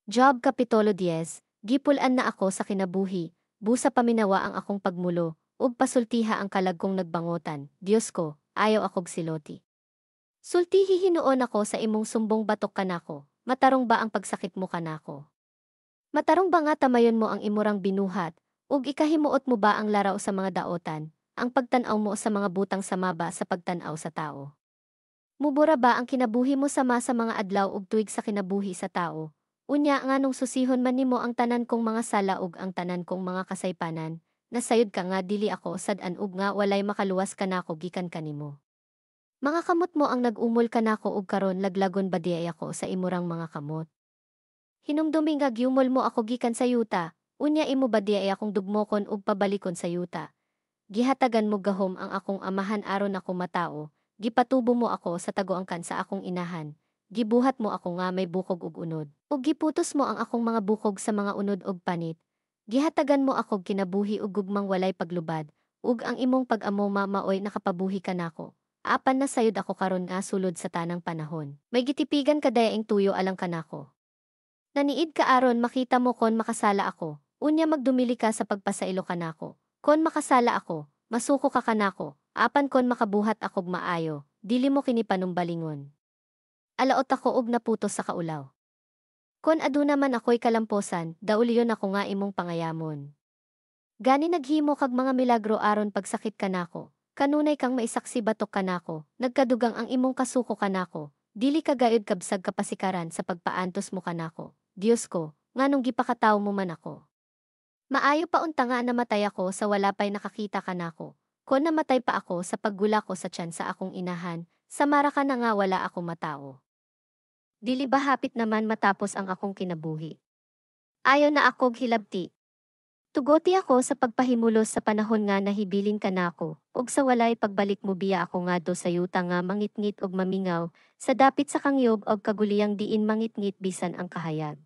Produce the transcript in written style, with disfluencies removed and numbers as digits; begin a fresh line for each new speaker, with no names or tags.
Job Kapitulo 10, gipulan na ako sa kinabuhi, busa paminawa ang akong pagmulo, ug pasultiha ang kalag kong nagbangotan, Diyos ko, ayaw akog siloti. Sultihi hinuon ako sa imong sumbong batok kanako, matarong ba ang pagsakit mo kanako? Matarong ba nga tamayon mo ang imurang binuhat, ug ikahimuot mo ba ang laraw sa mga daotan, ang pagtanaw mo sa mga butang samaba sa pagtanaw sa tao? Mubura ba ang kinabuhi mo sama sa mga adlaw ug tuig sa kinabuhi sa tao? Unya nganong susihon man nimo ang tanan kong mga sala ug ang tanan kong mga kasaypanan, nasayod ka nga dili ako sad-an ug nga walay makaluwas kanako gikan kanimo. Mga kamot mo ang nag-umol kanako ug karon laglagon ba diay ako sa imurang mga kamot? Hinumdumi nga giumol mo ako gikan sa yuta, unya imo ba diay akong dugmokon ug pabalikon sa yuta? Gihatagan mo gahom ang akong amahan aron ako matao, gipatubo mo ako sa taguangkan sa akong inahan, gibuhat mo ako nga may bukog ug unod, ug giputos mo ang akong mga bukog sa mga unod ug panit. Gihatagan mo ako kinabuhi ug gugmang walay paglubad, ug ang imong pag-amo maoy nakapabuhi kanako. Apan na sayod ako karon nga sulod sa tanang panahon. May gitipigan kadayaing tuyo alang kanako. Naniid ka aron makita mo kon makasala ako, unya magdumili ka sa pagpasailo kanako. Kon makasala ako, masuko ka kanako, apan kon makabuhat akog maayo, dili mo kini panumbalingon. Alaot ako og naputos sa kaulaw. Kon aduna man ako'y kalamposan, dauliyon ako nga imong pangayamon. Gani naghimo kag mga milagro aron pagsakit kanako, kanunay kang maisaksi batok kanako, nagkadugang ang imong kasuko kanako, dili ka gayud kabsag kapasikaran sa pagpaantos mo kanako. Diyos ko, nganong gipakataw mo man ako. Maayo pa unta nga namatay ako sa wala pa'y nakakita kanako. Kon namatay pa ako sa paggula ko sa tiyan sa akong inahan, samara ka na nga wala ako matao. Dili ba hapit naman matapos ang akong kinabuhi? Ayo na akog hilabti. Tugoti ako sa pagpahimulos sa panahon nga nahibilin ka nako, ug sa walay pagbalik mo biya ako ngadto sa yuta nga mangitngit og mamingaw, sa dapit sa kangyob og kaguliyang diin mangitngit bisan ang kahayag.